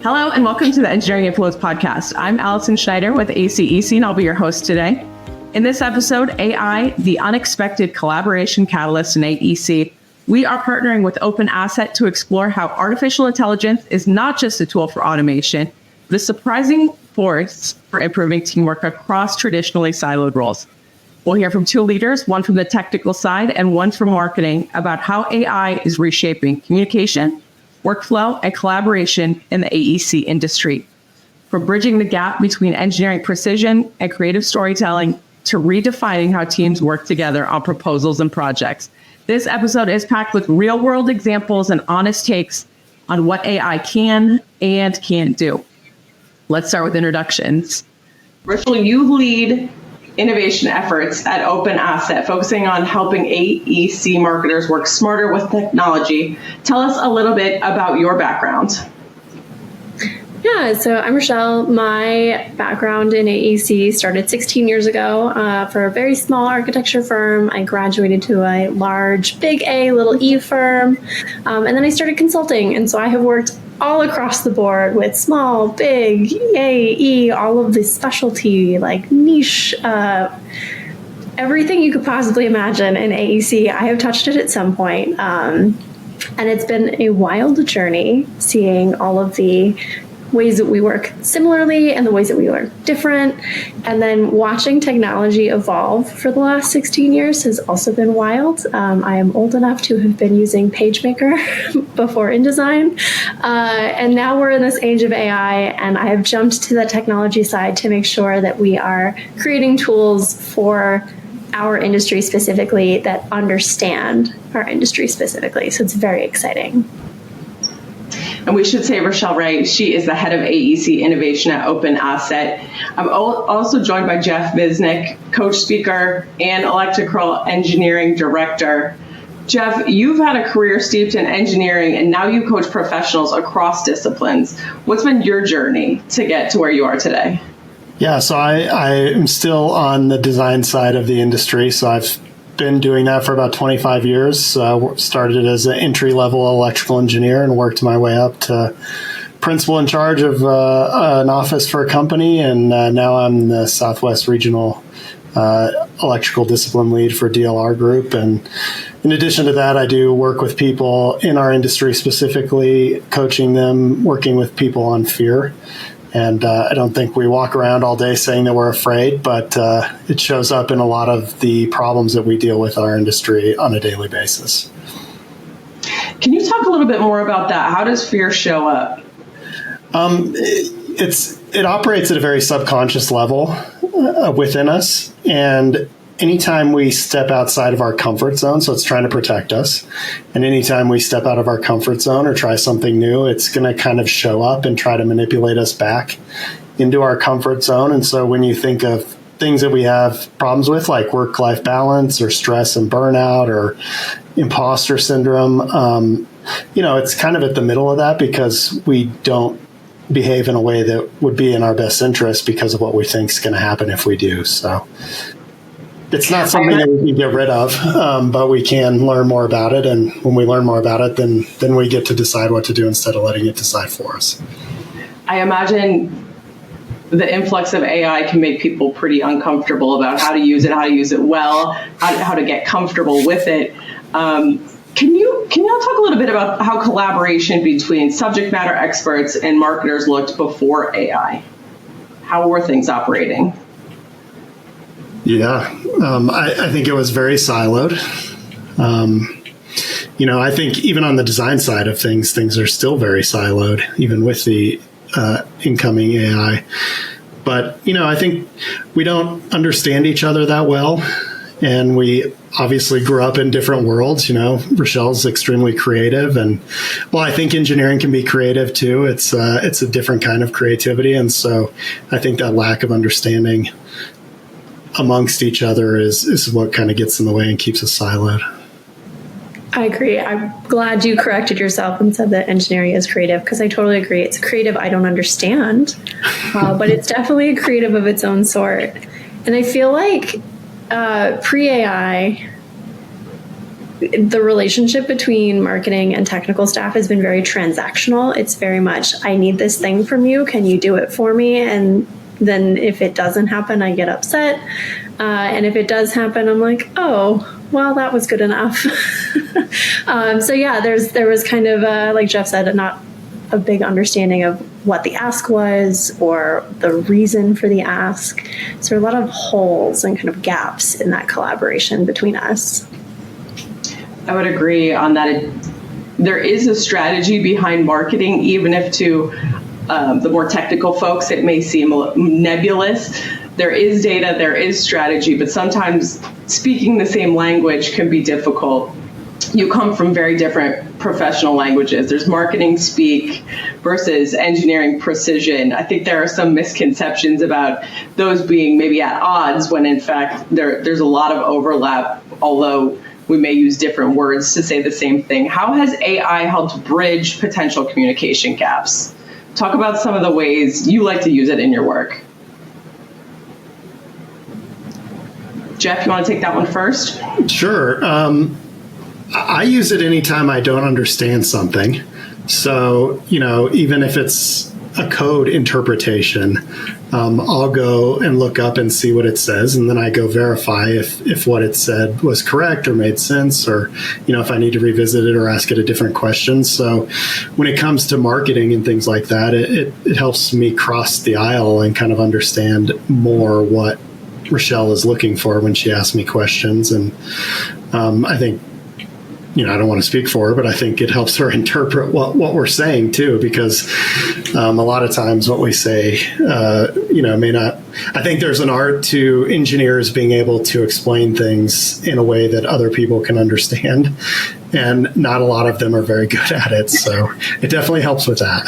Hello and welcome to the Engineering Influence Podcast. I'm Allison Schneider with ACEC and I'll be your host today. In this episode, AI, the unexpected collaboration catalyst in AEC, we are partnering with OpenAsset to explore how artificial intelligence is not just a tool for automation, but a surprising force for improving teamwork across traditionally siloed roles. We'll hear from two leaders, one from the technical side and one from marketing, about how AI is reshaping communication, workflow, and collaboration in the AEC industry. From bridging the gap between engineering precision and creative storytelling to redefining how teams work together on proposals and projects. This episode is packed with real-world examples and honest takes on what AI can and can't do. Let's start with introductions. Rachelle, you lead innovation efforts at OpenAsset, focusing on helping AEC marketers work smarter with technology. Tell us a little bit about your background. Yeah, so I'm Rachelle. My background in AEC started 16 years ago for a very small architecture firm. I graduated to a large, big A, little E firm, and then I started consulting. And so I have worked all across the board with small, big, A, E, all of the specialty, like niche, everything you could possibly imagine in AEC. I have touched it at some point. And it's been a wild journey seeing all of the ways that we work similarly and the ways that we work different. And then watching technology evolve for the last 16 years has also been wild. I am old enough to have been using PageMaker before InDesign. And now we're in this age of AI, and I have jumped to the technology side to make sure that we are creating tools for our industry specifically that understand our industry specifically. So it's very exciting. And we should say Rachelle Ray, she is the head of AEC Innovation at OpenAsset. I'm also joined by Jeff Visnic, coach speaker and electrical engineering director. Jeff, you've had a career steeped in engineering and now you coach professionals across disciplines. What's been your journey to get to where you are today? Yeah, so I am still on the design side of the industry. So I've been doing that for about 25 years. Started as an entry-level electrical engineer and worked my way up to principal in charge of an office for a company. And now I'm the Southwest Regional Electrical Discipline Lead for DLR Group. And in addition to that, I do work with people in our industry, specifically coaching them, working with people on fear. And I don't think we walk around all day saying that we're afraid, but it shows up in a lot of the problems that we deal with in our industry on a daily basis. Can you talk a little bit more about that? How does fear show up? It operates at a very subconscious level within us. And anytime we step outside of our comfort zone, so it's trying to protect us, and anytime we step out of our comfort zone or try something new, it's going to kind of show up and try to manipulate us back into our comfort zone. And so when you think of things that we have problems with, like work-life balance or stress and burnout or imposter syndrome, it's kind of at the middle of that because we don't behave in a way that would be in our best interest because of what we think is going to happen if we do. So it's not something that we can get rid of, but we can learn more about it. And when we learn more about it, then we get to decide what to do instead of letting it decide for us. I imagine the influx of AI can make people pretty uncomfortable about how to use it well, how to get comfortable with it. Can you talk a little bit about how collaboration between subject matter experts and marketers looked before AI? How were things operating? Yeah, I think it was very siloed. I think even on the design side of things are still very siloed, even with the incoming AI. But, I think we don't understand each other that well. And we obviously grew up in different worlds. Rachelle's extremely creative. And, I think engineering can be creative too. It's a different kind of creativity. And so I think that lack of understanding amongst each other is what kind of gets in the way and keeps us siloed. I agree. I'm glad you corrected yourself and said that engineering is creative, because I totally agree. It's creative I don't understand, but it's definitely a creative of its own sort. And I feel like pre-AI, the relationship between marketing and technical staff has been very transactional. It's very much, I need this thing from you. Can you do it for me? And then if it doesn't happen, I get upset. And if it does happen, I'm like, oh, well, that was good enough. So yeah, there was kind of, like Jeff said, not a big understanding of what the ask was or the reason for the ask. So there are a lot of holes and kind of gaps in that collaboration between us. I would agree on that. There is a strategy behind marketing, even if to the more technical folks it may seem nebulous. There is data, there is strategy, but sometimes speaking the same language can be difficult. You come from very different professional languages. There's marketing speak versus engineering precision. I think there are some misconceptions about those being maybe at odds when in fact there's a lot of overlap, although we may use different words to say the same thing. How has AI helped bridge potential communication gaps? Talk about some of the ways you like to use it in your work. Jeff, you want to take that one first? Sure. I use it anytime I don't understand something. So, even if it's a code interpretation, I'll go and look up and see what it says, and then I go verify if what it said was correct or made sense, or if I need to revisit it or ask it a different question. So when it comes to marketing and things like that, it helps me cross the aisle and kind of understand more what Rachelle is looking for when she asks me questions. And I think, I don't want to speak for her, but I think it helps her interpret what we're saying too, because a lot of times what we say, may not. I think there's an art to engineers being able to explain things in a way that other people can understand, and not a lot of them are very good at it. So it definitely helps with that.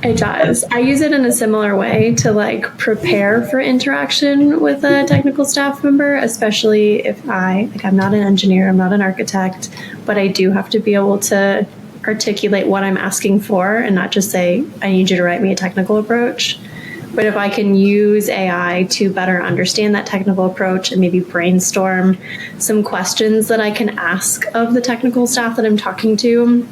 It does. I use it in a similar way to prepare for interaction with a technical staff member, especially if I'm not an engineer, I'm not an architect, but I do have to be able to articulate what I'm asking for and not just say, I need you to write me a technical approach. But if I can use AI to better understand that technical approach and maybe brainstorm some questions that I can ask of the technical staff that I'm talking to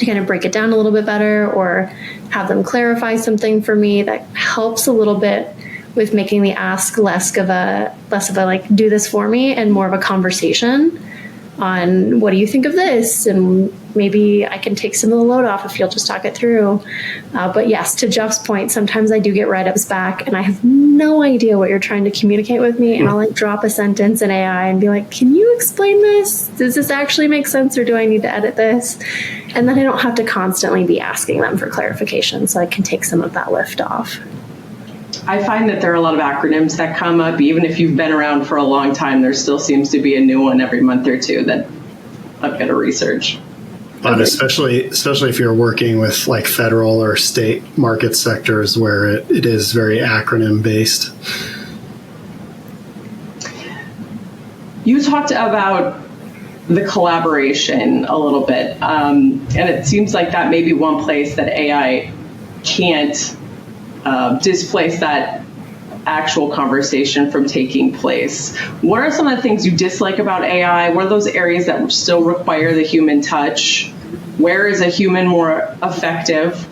kind of break it down a little bit better, or have them clarify something for me, that helps a little bit with making the ask less of a do this for me and more of a conversation on what do you think of this, and maybe I can take some of the load off if you'll just talk it through. But yes, to Jeff's point, sometimes I do get write-ups back and I have no idea what you're trying to communicate with me, and I'll drop a sentence in AI and be like, can you explain this? Does this actually make sense, or do I need to edit this? And then I don't have to constantly be asking them for clarification, so I can take some of that lift off. I find that there are a lot of acronyms that come up. Even if you've been around for a long time, there still seems to be a new one every month or two that I've got to research. But especially if you're working with federal or state market sectors where it is very acronym based. You talked about the collaboration a little bit, and it seems like that may be one place that AI can't displace that actual conversation from taking place. What are some of the things you dislike about AI? What are those areas that still require the human touch? Where is a human more effective?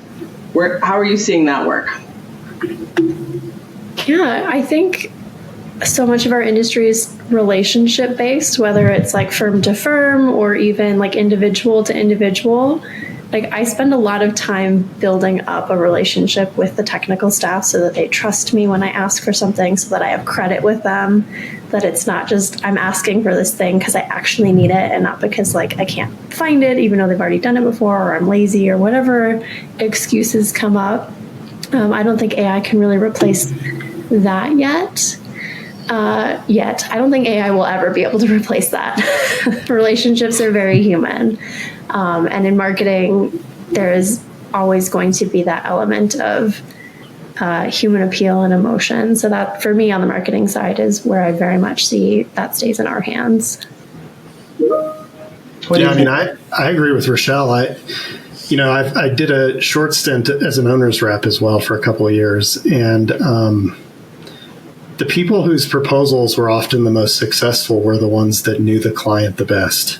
How are you seeing that work? Yeah, I think so much of our industry is relationship based, whether it's firm to firm or even individual to individual. I spend a lot of time building up a relationship with the technical staff so that they trust me when I ask for something, so that I have credit with them, that it's not just I'm asking for this thing because I actually need it and not because I can't find it, even though they've already done it before, or I'm lazy, or whatever excuses come up. I don't think AI can really replace that yet. I don't think AI will ever be able to replace that. Relationships are very human. And in marketing, there is always going to be that element of human appeal and emotion. So that, for me, on the marketing side, is where I very much see that stays in our hands. I agree with Rachelle. I did a short stint as an owner's rep as well for a couple of years, and the people whose proposals were often the most successful were the ones that knew the client the best.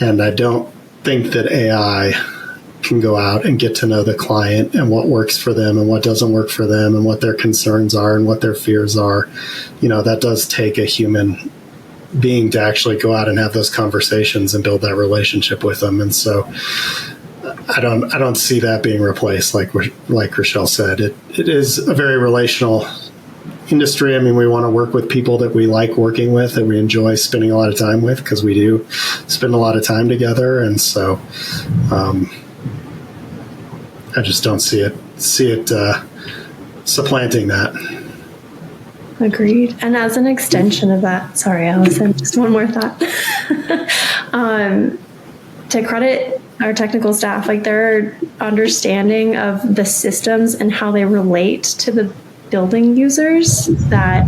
And I don't think that AI can go out and get to know the client and what works for them and what doesn't work for them and what their concerns are and what their fears are. That does take a human being to actually go out and have those conversations and build that relationship with them. And so I don't see that being replaced. Like Rachelle said, it is a very relational industry. I mean, we want to work with people that we like working with, that we enjoy spending a lot of time with, because we do spend a lot of time together. And so I just don't see it supplanting that. Agreed. And as an extension of that, sorry, Allison, just one more thought. To credit our technical staff, like their understanding of the systems and how they relate to the building users, that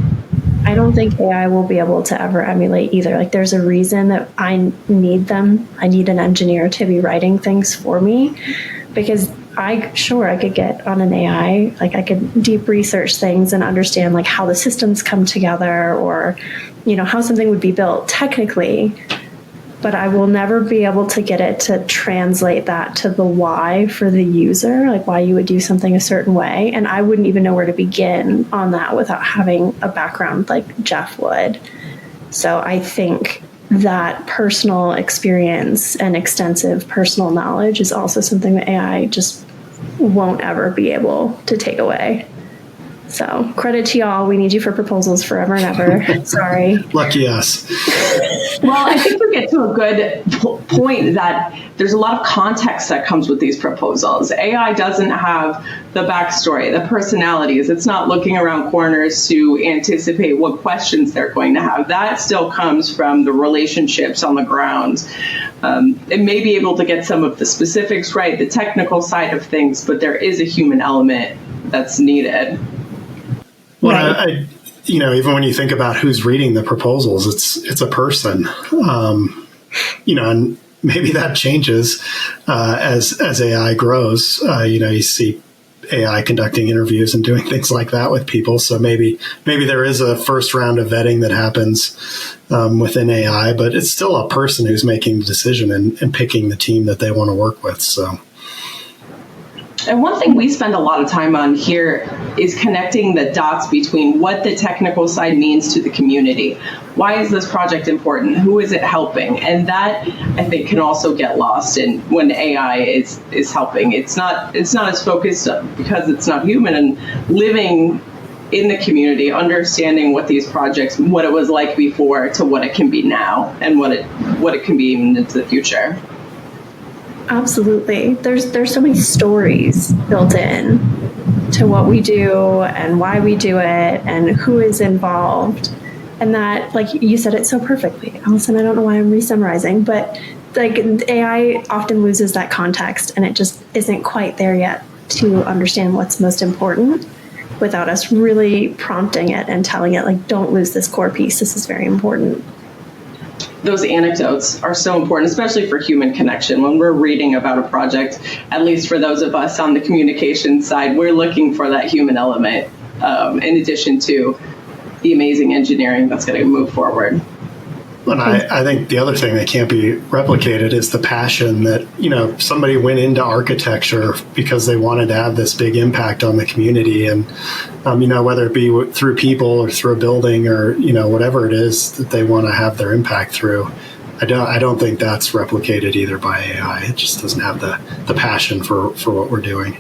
I don't think AI will be able to ever emulate either. Like there's a reason that I need them. I need an engineer to be writing things for me, because I could get on an AI, like I could deep research things and understand like how the systems come together, or, how something would be built technically, but I will never be able to get it to translate that to the why for the user, like why you would do something a certain way. And I wouldn't even know where to begin on that without having a background like Jeff would. So I think that personal experience and extensive personal knowledge is also something that AI just won't ever be able to take away. So credit to y'all. We need you for proposals forever and ever. Sorry. Lucky us. Well, I think we get to a good point that there's a lot of context that comes with these proposals. AI doesn't have the backstory, the personalities. It's not looking around corners to anticipate what questions they're going to have. That still comes from the relationships on the ground. It may be able to get some of the specifics right, the technical side of things, but there is a human element that's needed. Well, right. Even when you think about who's reading the proposals, it's a person, and maybe that changes as AI grows. You see AI conducting interviews and doing things like that with people. So maybe there is a first round of vetting that happens within AI, but it's still a person who's making the decision and picking the team that they want to work with. So. And one thing we spend a lot of time on here is connecting the dots between what the technical side means to the community. Why is this project important? Who is it helping? And that, I think, can also get lost in when AI is helping. It's not as focused because it's not human, and living in the community, understanding what these projects, what it was like before to what it can be now, and what it can be even into the future. Absolutely. There's so many stories built in to what we do and why we do it and who is involved. And that, like you said it so perfectly, Allison, I don't know why I'm re-summarizing, but like AI often loses that context, and it just isn't quite there yet to understand what's most important without us really prompting it and telling it, like, don't lose this core piece. This is very important. Those anecdotes are so important, especially for human connection. When we're reading about a project, at least for those of us on the communication side, we're looking for that human element in addition to the amazing engineering that's going to move forward. And I think the other thing that can't be replicated is the passion that, somebody went into architecture because they wanted to have this big impact on the community. And, whether it be through people or through a building or, whatever it is that they want to have their impact through, I don't think that's replicated either by AI. It just doesn't have the passion for what we're doing.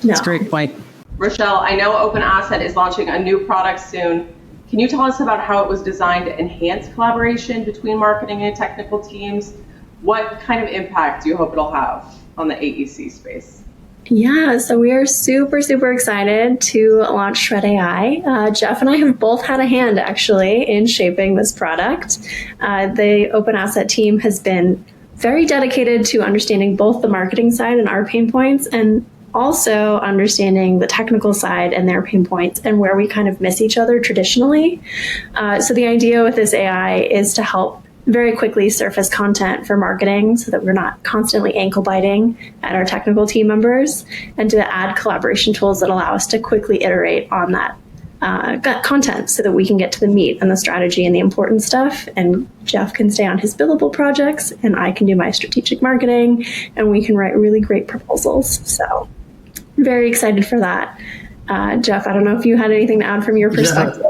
No. That's a great point. Rachelle, I know OpenAsset is launching a new product soon. Can you tell us about how it was designed to enhance collaboration between marketing and technical teams? What kind of impact do you hope it'll have on the AEC space? Yeah, so we are super, super excited to launch Shred AI. Jeff and I have both had a hand, actually, in shaping this product. The OpenAsset team has been very dedicated to understanding both the marketing side and our pain points, and also understanding the technical side and their pain points and where we kind of miss each other traditionally. So the idea with this AI is to help very quickly surface content for marketing so that we're not constantly ankle biting at our technical team members, and to add collaboration tools that allow us to quickly iterate on that content so that we can get to the meat and the strategy and the important stuff. And Jeff can stay on his billable projects and I can do my strategic marketing and we can write really great proposals. So very excited for that. Jeff, I don't know if you had anything to add from your perspective.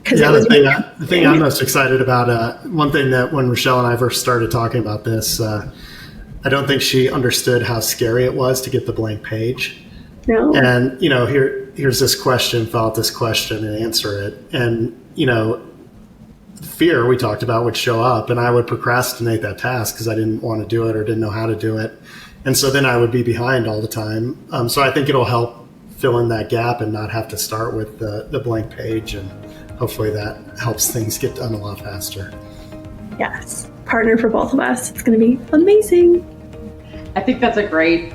The thing I'm most excited about, one thing that when Rachelle and I first started talking about this, I don't think she understood how scary it was to get the blank page. No. And, here's this question, fill out this question and answer it. And, fear we talked about would show up and I would procrastinate that task because I didn't want to do it or didn't know how to do it. And so then I would be behind all the time. So I think it'll help fill in that gap and not have to start with the blank page. And hopefully that helps things get done a lot faster. Yes. Partner for both of us. It's going to be amazing. I think that's a great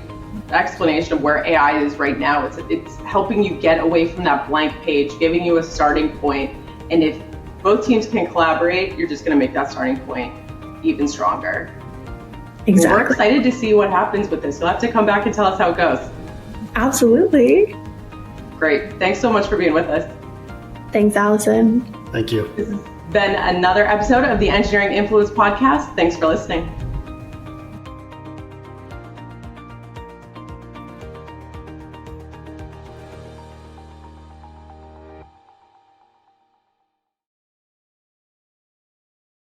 explanation of where AI is right now. It's helping you get away from that blank page, giving you a starting point. And if both teams can collaborate, you're just going to make that starting point even stronger. Exactly. We're excited to see what happens with this. You'll have to come back and tell us how it goes. Absolutely. Great. Thanks so much for being with us. Thanks, Allison. Thank you. This has been another episode of the Engineering Influence Podcast. Thanks for listening.